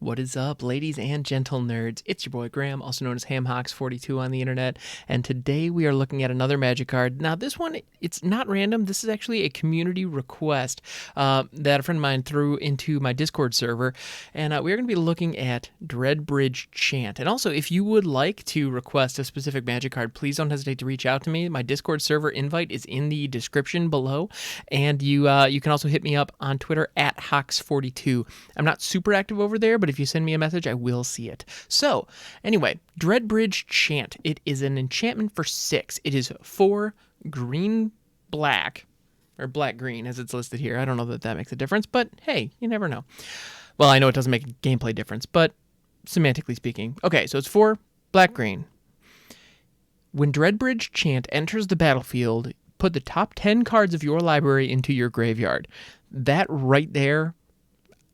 What is up, ladies and gentle nerds? It's your boy Graham, also known as HamHawks42 on the internet, and today we are looking at another Magic card. Now, this one, it's not random. This is actually a community request that a friend of mine threw into my Discord server, and we're going to be looking at Deadbridge Chant. And also, if you would like to request a specific Magic card, please don't hesitate to reach out to me. My Discord server invite is in the description below, and you can also hit me up on Twitter at Hawks42. I'm not super active over there, but if you send me a message, I will see it. So, anyway, Deadbridge Chant. It is an enchantment for 6. It is 4 green-black, or black-green as it's listed here. I don't know that that makes a difference, but hey, you never know. Well, I know it doesn't make a gameplay difference, but semantically speaking. Okay, so it's 4 black-green. When Deadbridge Chant enters the battlefield, put the top 10 cards of your library into your graveyard. That right there,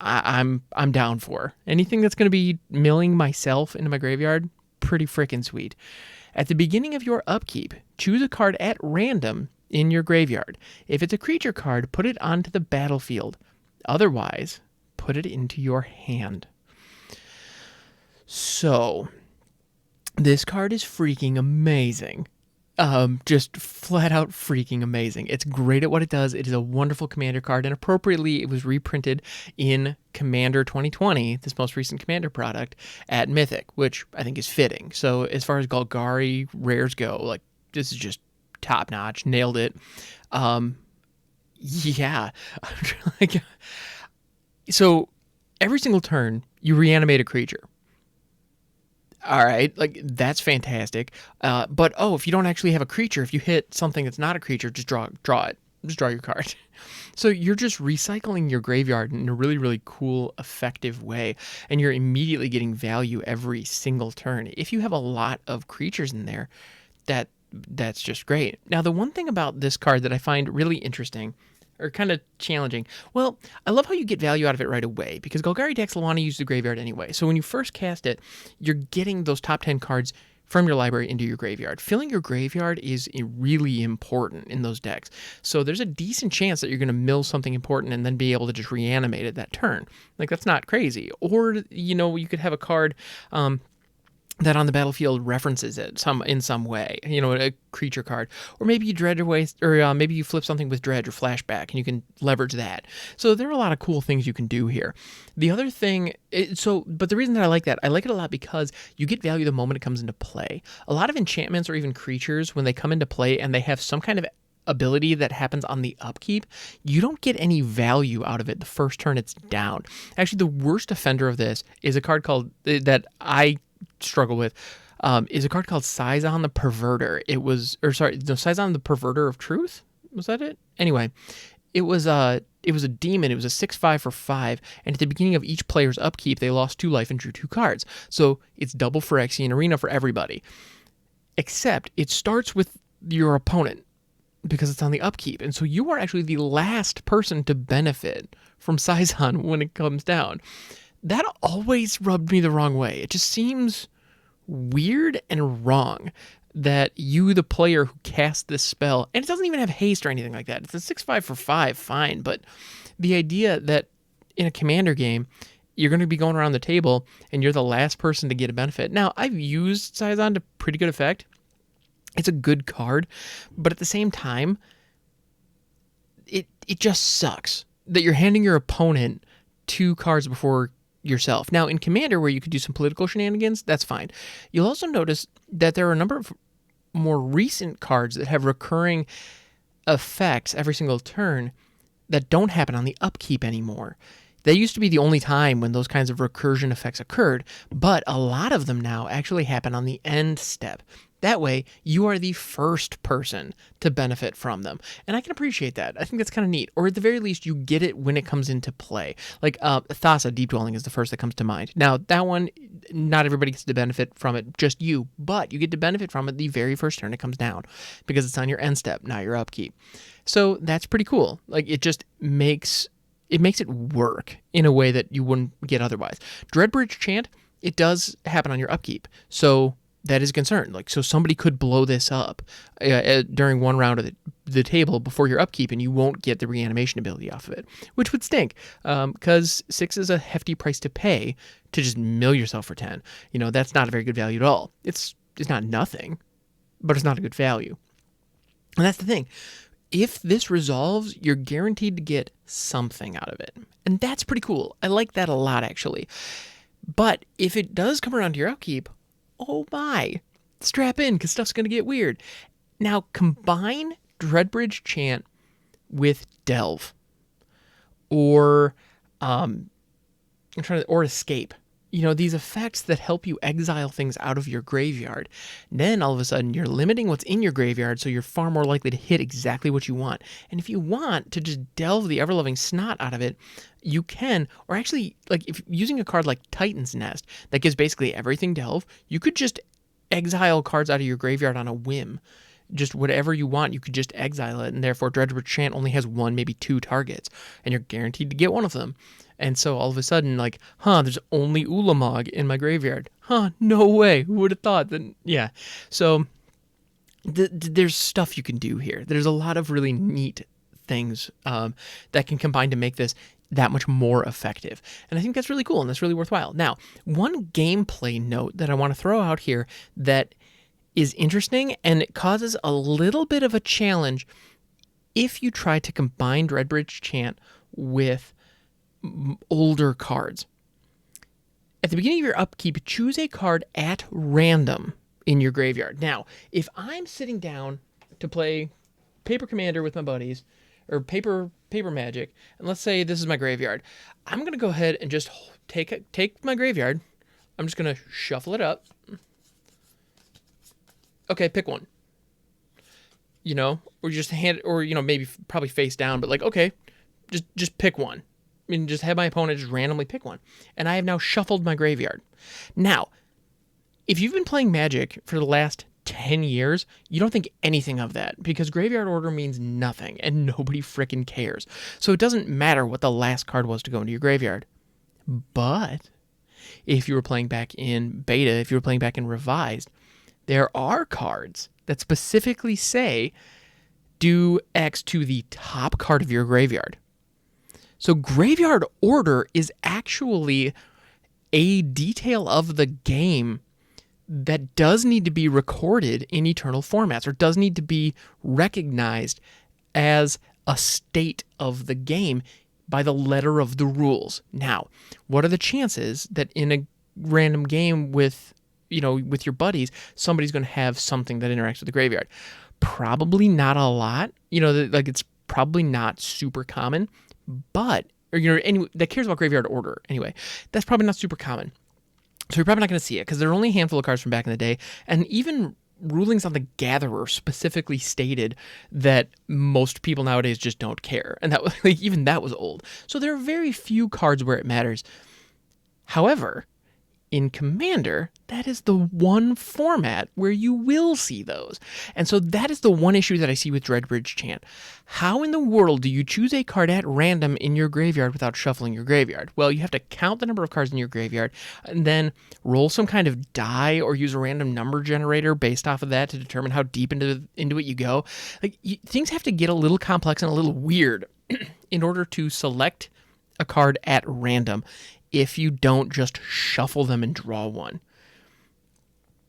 I'm down for. Anything that's going to be milling myself into my graveyard, pretty freaking sweet. At the beginning of your upkeep, choose a card at random in your graveyard. If it's a creature card, put it onto the battlefield. Otherwise, put it into your hand. So, this card is freaking amazing. Just flat out freaking amazing. It's great at what it does. It is a wonderful Commander card, and appropriately, it was reprinted in Commander 2020, this most recent Commander product, at Mythic, which I think is fitting. So as far as Golgari rares go, like, this is just top notch. Nailed it. Yeah. Like, so every single turn, you reanimate a creature. All right, like, that's fantastic. But, if you don't actually have a creature, if you hit something that's not a creature, just draw it. Just draw your card. So you're just recycling your graveyard in a really, really cool, effective way, and you're immediately getting value every single turn. If you have a lot of creatures in there, that's just great. Now, the one thing about this card that I find really interesting, or kind of challenging. Well, I love how you get value out of it right away, because Golgari decks want to use the graveyard anyway. So when you first cast it, you're getting those top 10 cards from your library into your graveyard. Filling your graveyard is really important in those decks. So there's a decent chance that you're going to mill something important and then be able to just reanimate it that turn. Like, that's not crazy. Or, you could have a card that on the battlefield references it in some way, a creature card, or maybe you dredge away, or maybe you flip something with dredge or flashback, and you can leverage that. So there are a lot of cool things you can do here. The other thing, but the reason that I like it a lot because you get value the moment it comes into play. A lot of enchantments or even creatures, when they come into play and they have some kind of ability that happens on the upkeep, you don't get any value out of it the first turn it's down. Actually, the worst offender of this is a card called that I struggle with, is a card called Scyzon the Perverter. Scyzon the Perverter of Truth? Was that it? Anyway, it was a demon. It was a 6/5 for 5, and at the beginning of each player's upkeep, they lost 2 life and drew 2 cards. So it's double Phyrexian Arena for everybody. Except it starts with your opponent, because it's on the upkeep, and so you are actually the last person to benefit from Scyzon when it comes down. That always rubbed me the wrong way. It just seems weird and wrong that you, the player who cast this spell, and it doesn't even have haste or anything like that. It's a 6/5 for 5, fine, but the idea that in a Commander game, you're going to be going around the table and you're the last person to get a benefit. Now, I've used Scyzon to pretty good effect. It's a good card, but at the same time, it just sucks that you're handing your opponent 2 cards before yourself. Now, in Commander, where you could do some political shenanigans, that's fine. You'll also notice that there are a number of more recent cards that have recurring effects every single turn that don't happen on the upkeep anymore. They used to be the only time when those kinds of recursion effects occurred, but a lot of them now actually happen on the end step. That way, you are the first person to benefit from them. And I can appreciate that. I think that's kind of neat. Or at the very least, you get it when it comes into play. Like, Thassa, Deep Dwelling is the first that comes to mind. Now, that one, not everybody gets to benefit from it, just you. But you get to benefit from it the very first turn it comes down, because it's on your end step, not your upkeep. So that's pretty cool. Like, it just makes it work in a way that you wouldn't get otherwise. Deadbridge Chant, it does happen on your upkeep. So that is a concern. Like, so somebody could blow this up during one round of the table before your upkeep, and you won't get the reanimation ability off of it, which would stink, because 6 is a hefty price to pay to just mill yourself for 10. That's not a very good value at all. It's not nothing, but it's not a good value. And that's the thing. If this resolves, you're guaranteed to get something out of it. And that's pretty cool. I like that a lot, actually. But if it does come around to your upkeep, oh my, strap in, because stuff's going to get weird. Now, combine Deadbridge Chant with Delve, or or Escape. These effects that help you exile things out of your graveyard. Then all of a sudden you're limiting what's in your graveyard, so you're far more likely to hit exactly what you want. And if you want to just delve the ever-loving snot out of it, you can. Or actually, like, if using a card like Titan's Nest that gives basically everything delve, you could just exile cards out of your graveyard on a whim. Just whatever you want, you could just exile it, and therefore Deadbridge Chant only has 1, maybe 2 targets, and you're guaranteed to get one of them. And so all of a sudden, like, there's only Ulamog in my graveyard. No way. Who would have thought that? Yeah. So there's stuff you can do here. There's a lot of really neat things that can combine to make this that much more effective. And I think that's really cool, and that's really worthwhile. Now, one gameplay note that I want to throw out here that is interesting, and it causes a little bit of a challenge if you try to combine Deadbridge Chant with older cards. At the beginning of your upkeep, choose a card at random in your graveyard. Now, if I'm sitting down to play Paper Commander with my buddies, or Paper Magic, and let's say this is my graveyard, I'm going to go ahead and just take my graveyard. I'm just going to shuffle it up. Okay, pick one. Or just maybe probably face down, but like, okay, just pick one. Just have my opponent just randomly pick one. And I have now shuffled my graveyard. Now, if you've been playing Magic for the last 10 years, you don't think anything of that, because graveyard order means nothing, and nobody frickin' cares. So it doesn't matter what the last card was to go into your graveyard. But if you were playing back in beta, if you were playing back in revised, there are cards that specifically say do X to the top card of your graveyard. So graveyard order is actually a detail of the game that does need to be recorded in Eternal formats, or does need to be recognized as a state of the game by the letter of the rules. Now, what are the chances that in a random game with your buddies, somebody's going to have something that interacts with the graveyard? Probably not a lot. It's probably not super common. But, that cares about graveyard order anyway, that's probably not super common. So you're probably not going to see it, because there are only a handful of cards from back in the day, and even rulings on the Gatherer specifically stated that most people nowadays just don't care, and that was even that was old. So there are very few cards where it matters. However, in Commander, that is the one format where you will see those. And so that is the one issue that I see with Deadbridge Chant. How in the world do you choose a card at random in your graveyard without shuffling your graveyard? Well, you have to count the number of cards in your graveyard, and then roll some kind of die or use a random number generator based off of that to determine how deep into it you go. Things have to get a little complex and a little weird in order to select a card at random if you don't just shuffle them and draw one.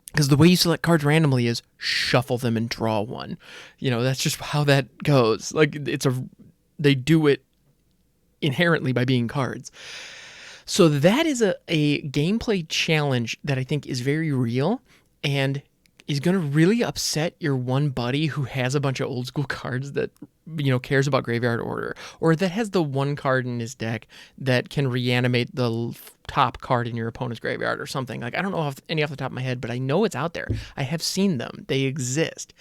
Because the way you select cards randomly is shuffle them and draw one. That's just how that goes. They do it inherently by being cards. So that is a gameplay challenge that I think is very real, and is going to really upset your one buddy who has a bunch of old school cards that, cares about graveyard order, or that has the one card in his deck that can reanimate the top card in your opponent's graveyard or something. I don't know any off the top of my head, but I know it's out there. I have seen them. They exist.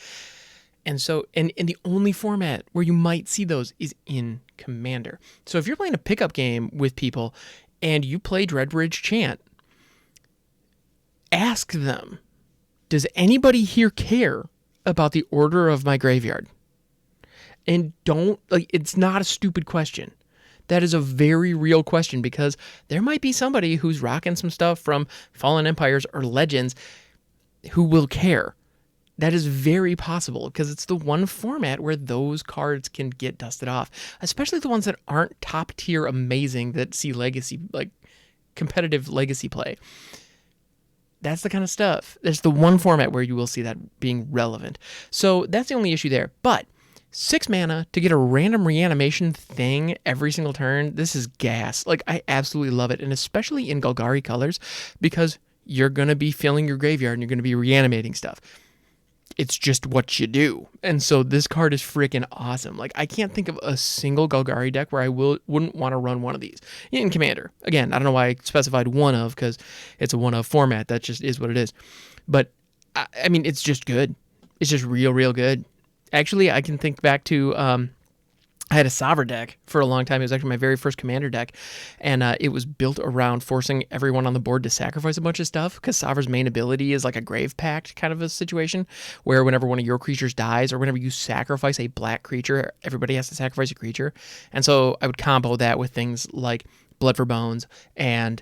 And so, and the only format where you might see those is in Commander. So if you're playing a pickup game with people and you play Deadbridge Chant, ask them, does anybody here care about the order of my graveyard? And it's not a stupid question. That is a very real question, because there might be somebody who's rocking some stuff from Fallen Empires or Legends who will care. That is very possible because it's the one format where those cards can get dusted off, especially the ones that aren't top tier amazing that see legacy, like competitive legacy play. That's the kind of stuff. There's the one format where you will see that being relevant. So that's the only issue there. But 6 mana to get a random reanimation thing every single turn, this is gas. Like, I absolutely love it. And especially in Golgari colors, because you're going to be filling your graveyard and you're going to be reanimating stuff. It's just what you do. And so this card is freaking awesome. Like, I can't think of a single Golgari deck where I wouldn't want to run one of these. In Commander. Again, I don't know why I specified one of, because it's a one of format. That just is what it is. But, I mean, it's just good. It's just real good. Actually, I can think back to... I had a Savra deck for a long time. It was actually my very first Commander deck, and it was built around forcing everyone on the board to sacrifice a bunch of stuff, because Savra's main ability is like a Grave Pact kind of a situation, where whenever one of your creatures dies, or whenever you sacrifice a black creature, everybody has to sacrifice a creature. And so I would combo that with things like Blood for Bones and...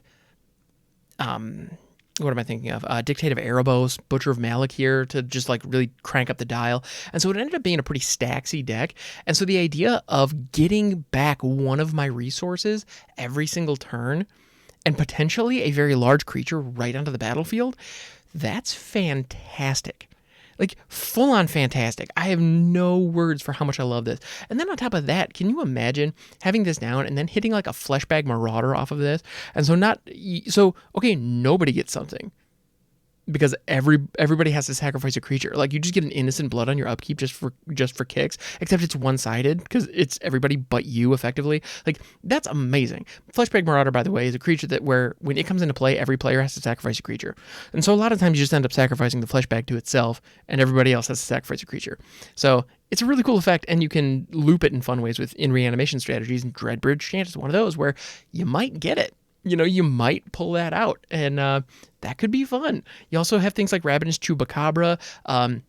what am I thinking of? Dictate of Erebos, Butcher of Malakir, to just like really crank up the dial. And so it ended up being a pretty stacksy deck. And so the idea of getting back one of my resources every single turn and potentially a very large creature right onto the battlefield, that's fantastic. Like, full-on fantastic. I have no words for how much I love this. And then on top of that, can you imagine having this down and then hitting like a Fleshbag Marauder off of this? And so okay, nobody gets something, because everybody has to sacrifice a creature. Like, you just get an innocent blood on your upkeep just for kicks, except it's one-sided because it's everybody but you, effectively. Like, that's amazing. Fleshbag Marauder, by the way, is a creature that where when it comes into play, every player has to sacrifice a creature. And so a lot of times you just end up sacrificing the Fleshbag to itself, and everybody else has to sacrifice a creature. So it's a really cool effect, and you can loop it in fun ways in reanimation strategies, and Deadbridge Chant is one of those where you might get it. You know, you might pull that out, and that could be fun. You also have things like Ravenous Chupacabra. I'm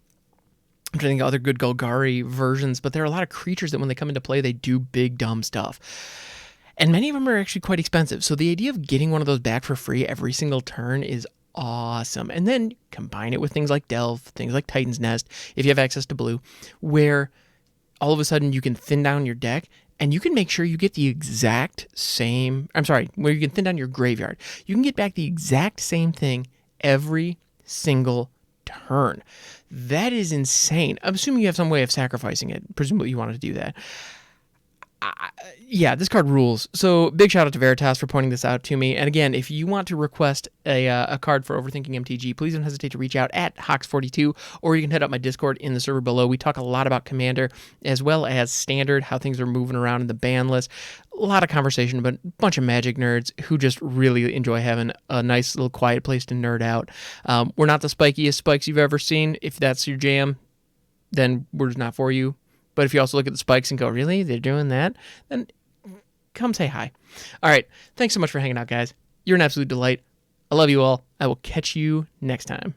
trying to think of other good Golgari versions, but there are a lot of creatures that when they come into play, they do big, dumb stuff. And many of them are actually quite expensive. So the idea of getting one of those back for free every single turn is awesome. And then combine it with things like Delve, things like Titan's Nest, if you have access to blue, where all of a sudden you can thin down your deck. And you can make sure you get the exact same... where you can thin down your graveyard. You can get back the exact same thing every single turn. That is insane. I'm assuming you have some way of sacrificing it. Presumably you want to do that. Yeah, this card rules. So big shout out to Veritas for pointing this out to me. And again, if you want to request a card for Overthinking MTG, please don't hesitate to reach out at Hawks42, or you can hit up my Discord in the server below. We talk a lot about Commander as well as Standard, how things are moving around in the ban list. A lot of conversation, but a bunch of Magic nerds who just really enjoy having a nice little quiet place to nerd out. We're not the spikiest spikes you've ever seen. If that's your jam, then we're just not for you. But if you also look at the spikes and go, really, they're doing that? Then come say hi. All right. Thanks so much for hanging out, guys. You're an absolute delight. I love you all. I will catch you next time.